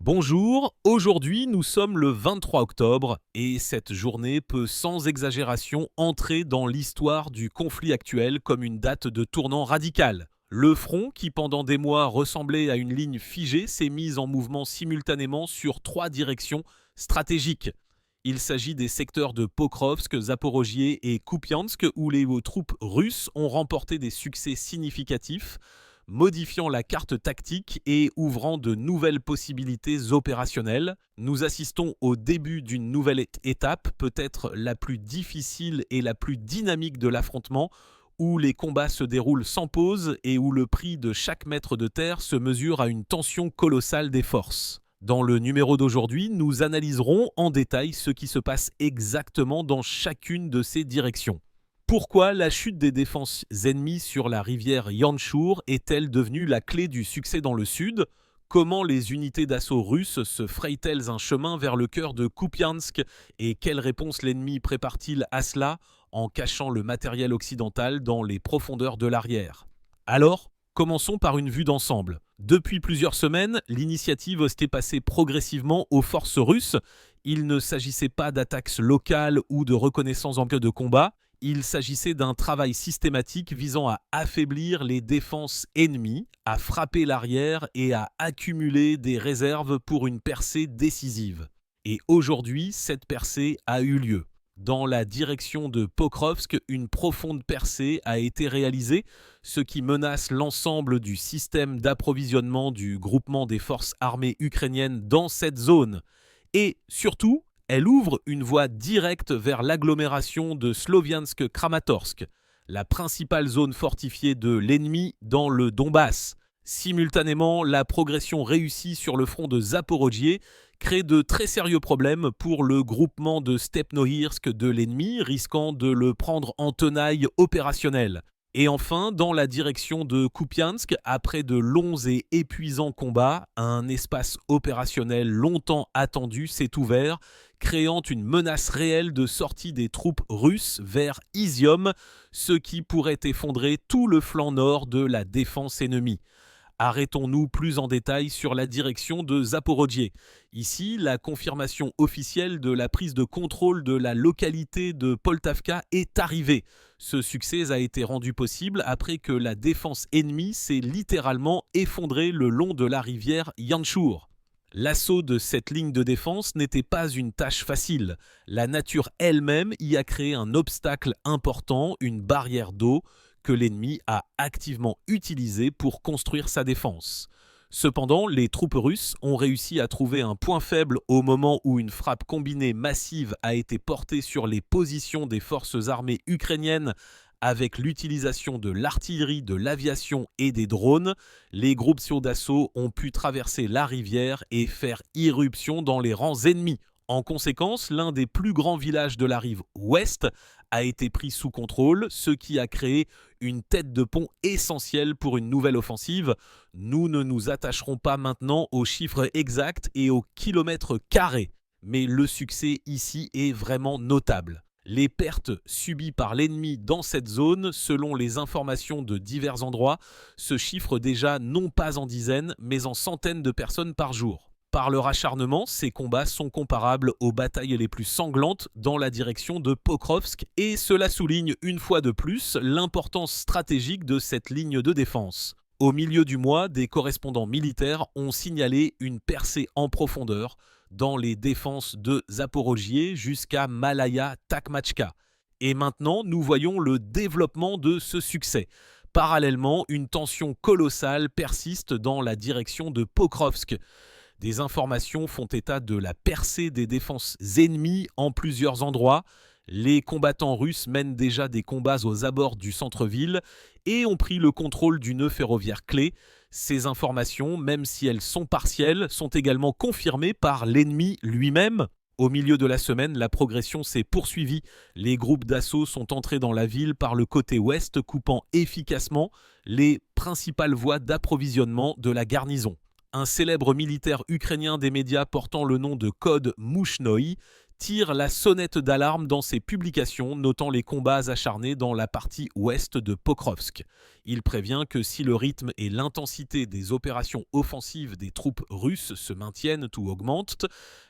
Bonjour, aujourd'hui nous sommes le 23 octobre et cette journée peut sans exagération entrer dans l'histoire du conflit actuel comme une date de tournant radical. Le front, qui pendant des mois ressemblait à une ligne figée, s'est mis en mouvement simultanément sur trois directions stratégiques. Il s'agit des secteurs de Pokrovsk, Zaporojié et Kupiansk où les troupes russes ont remporté des succès significatifs, modifiant la carte tactique et ouvrant de nouvelles possibilités opérationnelles. Nous assistons au début d'une nouvelle étape, peut-être la plus difficile et la plus dynamique de l'affrontement, où les combats se déroulent sans pause et où le prix de chaque mètre de terre se mesure à une tension colossale des forces. Dans le numéro d'aujourd'hui, nous analyserons en détail ce qui se passe exactement dans chacune de ces directions. Pourquoi la chute des défenses ennemies sur la rivière Yanchour est-elle devenue la clé du succès dans le sud? Comment les unités d'assaut russes se frayent-elles un chemin vers le cœur de Kupiansk? Et quelle réponse l'ennemi prépare-t-il à cela en cachant le matériel occidental dans les profondeurs de l'arrière? Alors, commençons par une vue d'ensemble. Depuis plusieurs semaines, l'initiative s'était passée progressivement aux forces russes. Il ne s'agissait pas d'attaques locales ou de reconnaissance en cas de combat. Il s'agissait d'un travail systématique visant à affaiblir les défenses ennemies, à frapper l'arrière et à accumuler des réserves pour une percée décisive. Et aujourd'hui, cette percée a eu lieu. Dans la direction de Pokrovsk, une profonde percée a été réalisée, ce qui menace l'ensemble du système d'approvisionnement du groupement des forces armées ukrainiennes dans cette zone. Et surtout, elle ouvre une voie directe vers l'agglomération de Sloviansk-Kramatorsk, la principale zone fortifiée de l'ennemi dans le Donbass. Simultanément, la progression réussie sur le front de Zaporojié crée de très sérieux problèmes pour le groupement de Stepnohirsk de l'ennemi, risquant de le prendre en tenaille opérationnelle. Et enfin, dans la direction de Kupiansk, après de longs et épuisants combats, un espace opérationnel longtemps attendu s'est ouvert, créant une menace réelle de sortie des troupes russes vers Izium, ce qui pourrait effondrer tout le flanc nord de la défense ennemie. Arrêtons-nous plus en détail sur la direction de Zaporojié. Ici, la confirmation officielle de la prise de contrôle de la localité de Poltavka est arrivée. Ce succès a été rendu possible après que la défense ennemie s'est littéralement effondrée le long de la rivière Yanchour. L'assaut de cette ligne de défense n'était pas une tâche facile. La nature elle-même y a créé un obstacle important, une barrière d'eau, que l'ennemi a activement utilisé pour construire sa défense. Cependant, les troupes russes ont réussi à trouver un point faible au moment où une frappe combinée massive a été portée sur les positions des forces armées ukrainiennes avec l'utilisation de l'artillerie, de l'aviation et des drones. Les groupes d'assaut ont pu traverser la rivière et faire irruption dans les rangs ennemis. En conséquence, l'un des plus grands villages de la rive ouest a été pris sous contrôle, ce qui a créé une tête de pont essentielle pour une nouvelle offensive. Nous ne nous attacherons pas maintenant aux chiffres exacts et aux kilomètres carrés, mais le succès ici est vraiment notable. Les pertes subies par l'ennemi dans cette zone, selon les informations de divers endroits, se chiffrent déjà non pas en dizaines, mais en centaines de personnes par jour. Par leur acharnement, ces combats sont comparables aux batailles les plus sanglantes dans la direction de Pokrovsk et cela souligne une fois de plus l'importance stratégique de cette ligne de défense. Au milieu du mois, des correspondants militaires ont signalé une percée en profondeur dans les défenses de Zaporojié jusqu'à Malaya-Takmachka. Et maintenant, nous voyons le développement de ce succès. Parallèlement, une tension colossale persiste dans la direction de Pokrovsk. Des informations font état de la percée des défenses ennemies en plusieurs endroits. Les combattants russes mènent déjà des combats aux abords du centre-ville et ont pris le contrôle du nœud ferroviaire clé. Ces informations, même si elles sont partielles, sont également confirmées par l'ennemi lui-même. Au milieu de la semaine, la progression s'est poursuivie. Les groupes d'assaut sont entrés dans la ville par le côté ouest, coupant efficacement les principales voies d'approvisionnement de la garnison. Un célèbre militaire ukrainien des médias portant le nom de code Moushnoi tire la sonnette d'alarme dans ses publications, notant les combats acharnés dans la partie ouest de Pokrovsk. Il prévient que si le rythme et l'intensité des opérations offensives des troupes russes se maintiennent ou augmentent,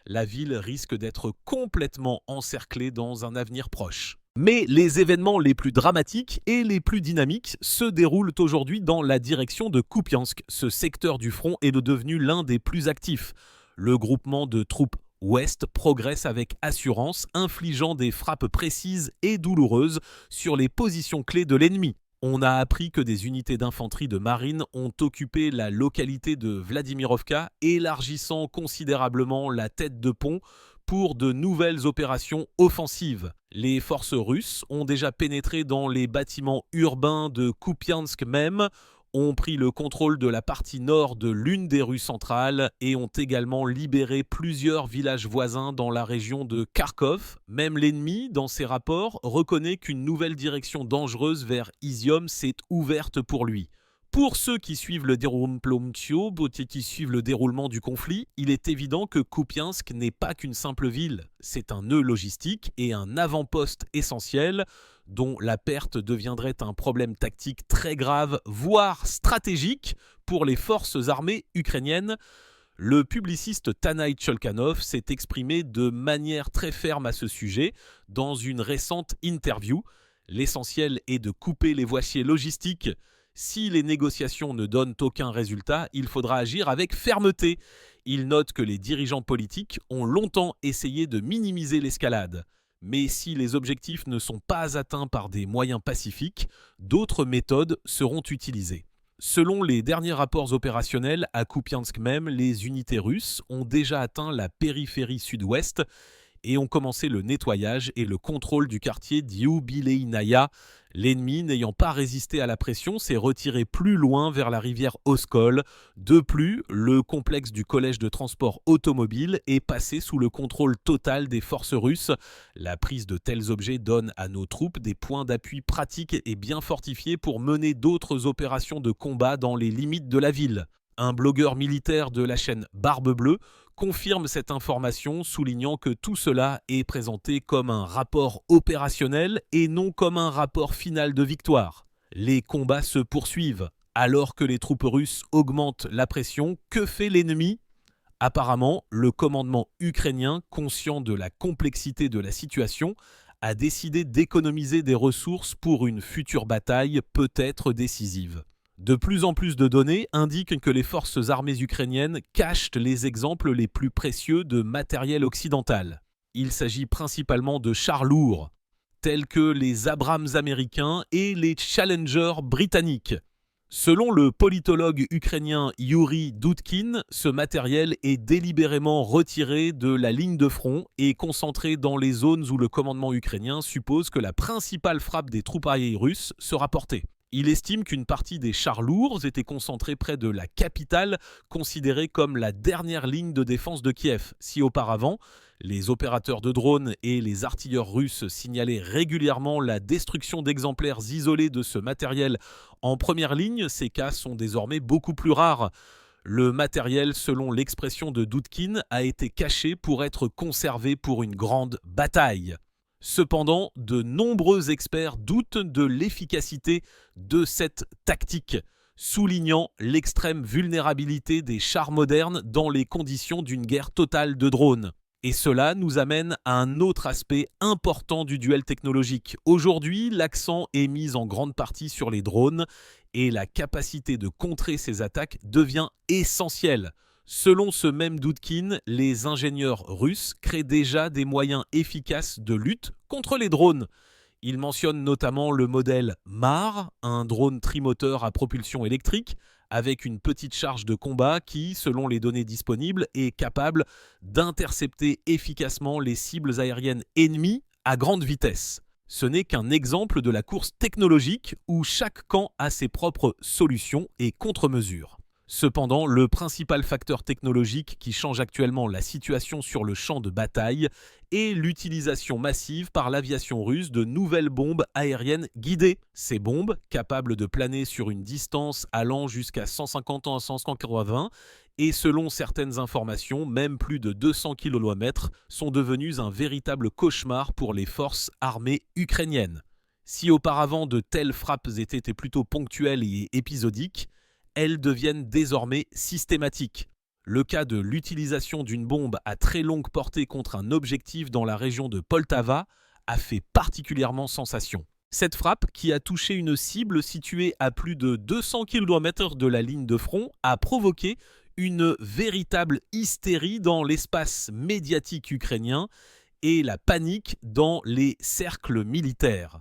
la ville risque d'être complètement encerclée dans un avenir proche. Mais les événements les plus dramatiques et les plus dynamiques se déroulent aujourd'hui dans la direction de Kupiansk. Ce secteur du front est devenu l'un des plus actifs. Le groupement de troupes Ouest progresse avec assurance, infligeant des frappes précises et douloureuses sur les positions clés de l'ennemi. On a appris que des unités d'infanterie de marine ont occupé la localité de Vladimirovka, élargissant considérablement la tête de pont pour de nouvelles opérations offensives. Les forces russes ont déjà pénétré dans les bâtiments urbains de Kupiansk même, ont pris le contrôle de la partie nord de l'une des rues centrales et ont également libéré plusieurs villages voisins dans la région de Kharkov. Même l'ennemi, dans ses rapports, reconnaît qu'une nouvelle direction dangereuse vers Izium s'est ouverte pour lui. Pour ceux qui suivent le déroulement du conflit, il est évident que Kupiansk n'est pas qu'une simple ville. C'est un nœud logistique et un avant-poste essentiel dont la perte deviendrait un problème tactique très grave, voire stratégique pour les forces armées ukrainiennes. Le publiciste Tanay Tcholkanov s'est exprimé de manière très ferme à ce sujet dans une récente interview. L'essentiel est de couper les voies logistiques. Si les négociations ne donnent aucun résultat, il faudra agir avec fermeté. Il note que les dirigeants politiques ont longtemps essayé de minimiser l'escalade. Mais si les objectifs ne sont pas atteints par des moyens pacifiques, d'autres méthodes seront utilisées. Selon les derniers rapports opérationnels, à Kupiansk même, les unités russes ont déjà atteint la périphérie sud-ouest et ont commencé le nettoyage et le contrôle du quartier d'Yubileynaïa. L'ennemi, n'ayant pas résisté à la pression, s'est retiré plus loin vers la rivière Oskol. De plus, le complexe du collège de transport automobile est passé sous le contrôle total des forces russes. La prise de tels objets donne à nos troupes des points d'appui pratiques et bien fortifiés pour mener d'autres opérations de combat dans les limites de la ville. Un blogueur militaire de la chaîne Barbe Bleue confirme cette information, soulignant que tout cela est présenté comme un rapport opérationnel et non comme un rapport final de victoire. Les combats se poursuivent. Alors que les troupes russes augmentent la pression, que fait l'ennemi ? Apparemment, le commandement ukrainien, conscient de la complexité de la situation, a décidé d'économiser des ressources pour une future bataille peut-être décisive. De plus en plus de données indiquent que les forces armées ukrainiennes cachent les exemples les plus précieux de matériel occidental. Il s'agit principalement de chars lourds, tels que les Abrams américains et les Challenger britanniques. Selon le politologue ukrainien Yuri Doudkin, ce matériel est délibérément retiré de la ligne de front et concentré dans les zones où le commandement ukrainien suppose que la principale frappe des troupes aériennes russes sera portée. Il estime qu'une partie des chars lourds était concentrée près de la capitale, considérée comme la dernière ligne de défense de Kiev. Si auparavant, les opérateurs de drones et les artilleurs russes signalaient régulièrement la destruction d'exemplaires isolés de ce matériel en première ligne, ces cas sont désormais beaucoup plus rares. Le matériel, selon l'expression de Doudkin, a été caché pour être conservé pour une grande bataille. Cependant, de nombreux experts doutent de l'efficacité de cette tactique, soulignant l'extrême vulnérabilité des chars modernes dans les conditions d'une guerre totale de drones. Et cela nous amène à un autre aspect important du duel technologique. Aujourd'hui, l'accent est mis en grande partie sur les drones et la capacité de contrer ces attaques devient essentielle. Selon ce même Doudkin, les ingénieurs russes créent déjà des moyens efficaces de lutte contre les drones. Il mentionne notamment le modèle MAR, un drone trimoteur à propulsion électrique, avec une petite charge de combat qui, selon les données disponibles, est capable d'intercepter efficacement les cibles aériennes ennemies à grande vitesse. Ce n'est qu'un exemple de la course technologique où chaque camp a ses propres solutions et contre-mesures. Cependant, le principal facteur technologique qui change actuellement la situation sur le champ de bataille est l'utilisation massive par l'aviation russe de nouvelles bombes aériennes guidées. Ces bombes, capables de planer sur une distance allant jusqu'à 150 ans à 180 et selon certaines informations, même plus de 200 km, sont devenues un véritable cauchemar pour les forces armées ukrainiennes. Si auparavant de telles frappes étaient plutôt ponctuelles et épisodiques, elles deviennent désormais systématiques. Le cas de l'utilisation d'une bombe à très longue portée contre un objectif dans la région de Poltava a fait particulièrement sensation. Cette frappe, qui a touché une cible située à plus de 200 km de la ligne de front, a provoqué une véritable hystérie dans l'espace médiatique ukrainien et la panique dans les cercles militaires.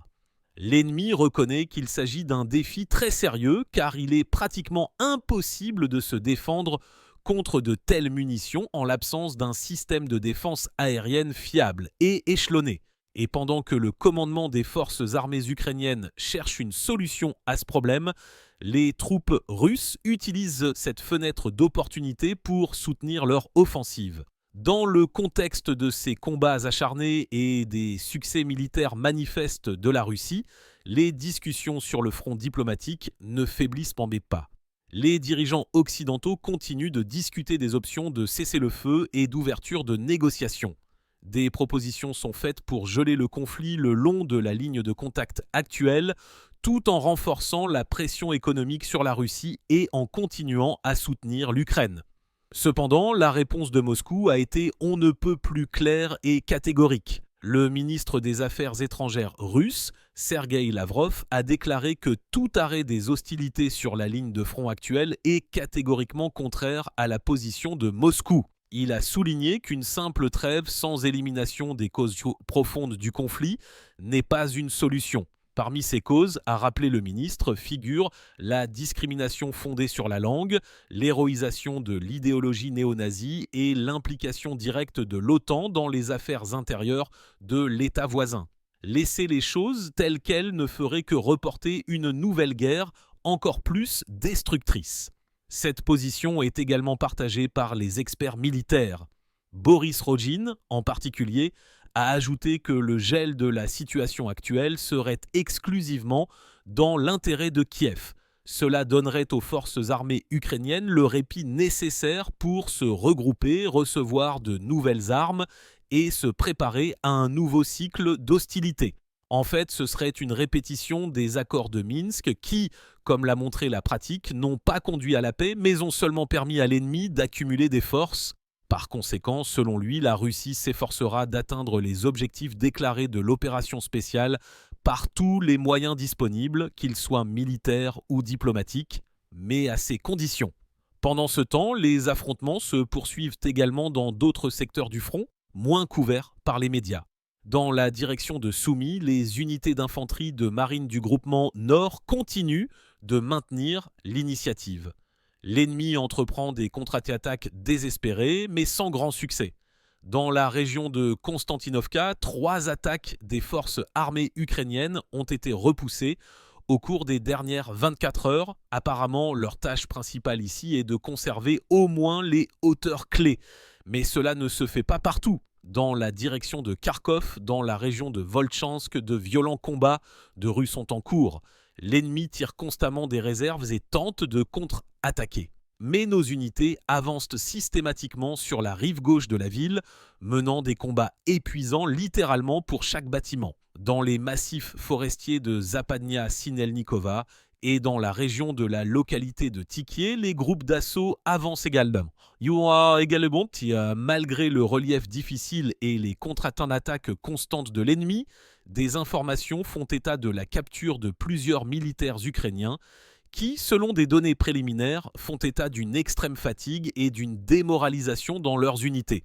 L'ennemi reconnaît qu'il s'agit d'un défi très sérieux car il est pratiquement impossible de se défendre contre de telles munitions en l'absence d'un système de défense aérienne fiable et échelonné. Et pendant que le commandement des forces armées ukrainiennes cherche une solution à ce problème, les troupes russes utilisent cette fenêtre d'opportunité pour soutenir leur offensive. Dans le contexte de ces combats acharnés et des succès militaires manifestes de la Russie, les discussions sur le front diplomatique ne faiblissent pas. Les dirigeants occidentaux continuent de discuter des options de cessez-le-feu et d'ouverture de négociations. Des propositions sont faites pour geler le conflit le long de la ligne de contact actuelle, tout en renforçant la pression économique sur la Russie et en continuant à soutenir l'Ukraine. Cependant, la réponse de Moscou a été on ne peut plus claire et catégorique. Le ministre des Affaires étrangères russe, Sergueï Lavrov, a déclaré que tout arrêt des hostilités sur la ligne de front actuelle est catégoriquement contraire à la position de Moscou. Il a souligné qu'une simple trêve sans élimination des causes profondes du conflit n'est pas une solution. Parmi ces causes, a rappelé le ministre, figurent la discrimination fondée sur la langue, l'héroïsation de l'idéologie néo-nazie et l'implication directe de l'OTAN dans les affaires intérieures de l'État voisin. Laisser les choses telles quelles ne ferait que reporter une nouvelle guerre encore plus destructrice. Cette position est également partagée par les experts militaires. Boris Rogin, en particulier, a ajouté que le gel de la situation actuelle serait exclusivement dans l'intérêt de Kiev. Cela donnerait aux forces armées ukrainiennes le répit nécessaire pour se regrouper, recevoir de nouvelles armes et se préparer à un nouveau cycle d'hostilité. En fait, ce serait une répétition des accords de Minsk qui, comme l'a montré la pratique, n'ont pas conduit à la paix, mais ont seulement permis à l'ennemi d'accumuler des forces. Par conséquent, selon lui, la Russie s'efforcera d'atteindre les objectifs déclarés de l'opération spéciale par tous les moyens disponibles, qu'ils soient militaires ou diplomatiques, mais à ces conditions. Pendant ce temps, les affrontements se poursuivent également dans d'autres secteurs du front, moins couverts par les médias. Dans la direction de Soumy, les unités d'infanterie de marine du groupement Nord continuent de maintenir l'initiative. L'ennemi entreprend des contre-attaques désespérées, mais sans grand succès. Dans la région de Konstantinovka, 3 attaques des forces armées ukrainiennes ont été repoussées au cours des dernières 24 heures. Apparemment, leur tâche principale ici est de conserver au moins les hauteurs clés. Mais cela ne se fait pas partout. Dans la direction de Kharkov, dans la région de Voltchansk, de violents combats de Russes sont en cours. L'ennemi tire constamment des réserves et tente de contre-attaquer. Mais nos unités avancent systématiquement sur la rive gauche de la ville, menant des combats épuisants littéralement pour chaque bâtiment. Dans les massifs forestiers de Zapadnia-Sinelnikova et dans la région de la localité de Tikié, les groupes d'assaut avancent également. Malgré le relief difficile et les contre-attaques constantes de l'ennemi, des informations font état de la capture de plusieurs militaires ukrainiens qui, selon des données préliminaires, font état d'une extrême fatigue et d'une démoralisation dans leurs unités.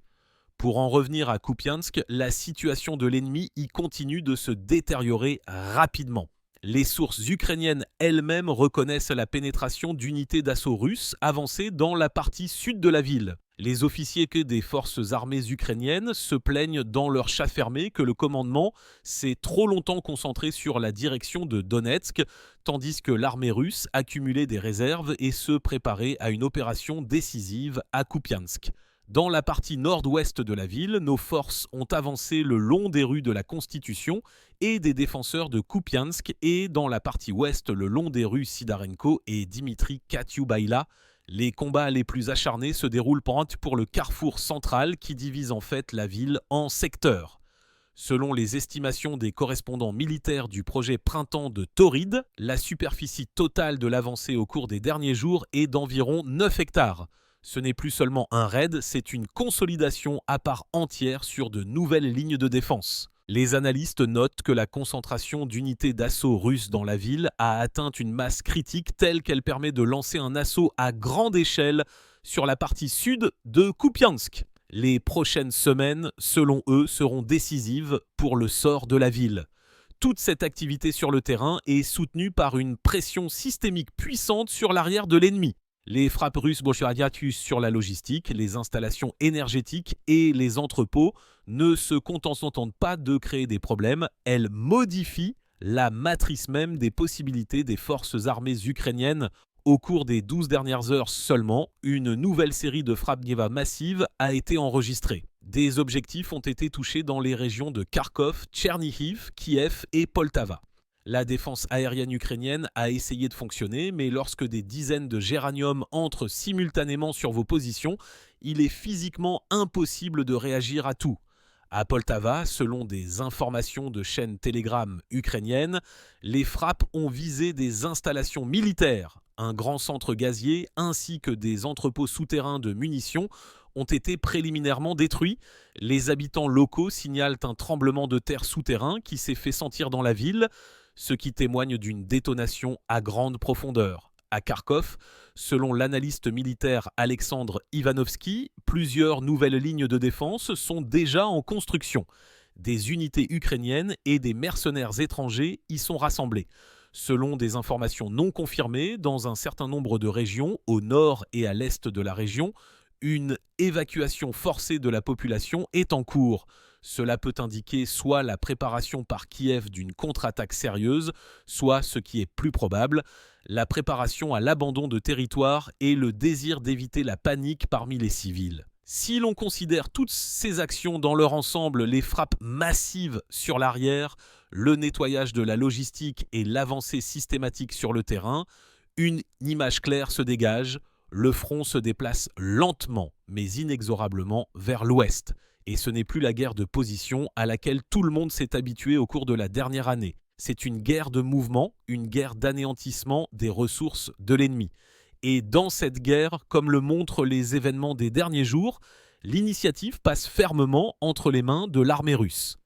Pour en revenir à Kupiansk, la situation de l'ennemi y continue de se détériorer rapidement. Les sources ukrainiennes elles-mêmes reconnaissent la pénétration d'unités d'assaut russes avancées dans la partie sud de la ville. Les officiers des forces armées ukrainiennes se plaignent dans leur chat fermé que le commandement s'est trop longtemps concentré sur la direction de Donetsk, tandis que l'armée russe accumulait des réserves et se préparait à une opération décisive à Kupiansk. Dans la partie nord-ouest de la ville, nos forces ont avancé le long des rues de la Constitution et des défenseurs de Kupiansk, et dans la partie ouest le long des rues Sidarenko et Dimitri Katyoubaïla. Les combats les plus acharnés se déroulent pour le carrefour central qui divise en fait la ville en secteurs. Selon les estimations des correspondants militaires du projet Printemps de Tauride, la superficie totale de l'avancée au cours des derniers jours est d'environ 9 hectares. Ce n'est plus seulement un raid, c'est une consolidation à part entière sur de nouvelles lignes de défense. Les analystes notent que la concentration d'unités d'assaut russes dans la ville a atteint une masse critique telle qu'elle permet de lancer un assaut à grande échelle sur la partie sud de Kupiansk. Les prochaines semaines, selon eux, seront décisives pour le sort de la ville. Toute cette activité sur le terrain est soutenue par une pression systémique puissante sur l'arrière de l'ennemi. Les frappes russes sur la logistique, les installations énergétiques et les entrepôts ne se contentent pas de créer des problèmes, elles modifient la matrice même des possibilités des forces armées ukrainiennes. Au cours des 12 dernières heures seulement, une nouvelle série de frappes massives a été enregistrée. Des objectifs ont été touchés dans les régions de Kharkov, Tchernihiv, Kiev et Poltava. La défense aérienne ukrainienne a essayé de fonctionner, mais lorsque des dizaines de géraniums entrent simultanément sur vos positions, il est physiquement impossible de réagir à tout. À Poltava, selon des informations de chaînes Telegram ukrainiennes, les frappes ont visé des installations militaires, un grand centre gazier ainsi que des entrepôts souterrains de munitions ont été préliminairement détruits. Les habitants locaux signalent un tremblement de terre souterrain qui s'est fait sentir dans la ville, ce qui témoigne d'une détonation à grande profondeur. À Kharkov, selon l'analyste militaire Alexandre Ivanovski, plusieurs nouvelles lignes de défense sont déjà en construction. Des unités ukrainiennes et des mercenaires étrangers y sont rassemblés. Selon des informations non confirmées, dans un certain nombre de régions, au nord et à l'est de la région, une évacuation forcée de la population est en cours. Cela peut indiquer soit la préparation par Kiev d'une contre-attaque sérieuse, soit, ce qui est plus probable, la préparation à l'abandon de territoire et le désir d'éviter la panique parmi les civils. Si l'on considère toutes ces actions dans leur ensemble, les frappes massives sur l'arrière, le nettoyage de la logistique et l'avancée systématique sur le terrain, une image claire se dégage. Le front se déplace lentement, mais inexorablement vers l'ouest. Et ce n'est plus la guerre de position à laquelle tout le monde s'est habitué au cours de la dernière année. C'est une guerre de mouvement, une guerre d'anéantissement des ressources de l'ennemi. Et dans cette guerre, comme le montrent les événements des derniers jours, l'initiative passe fermement entre les mains de l'armée russe.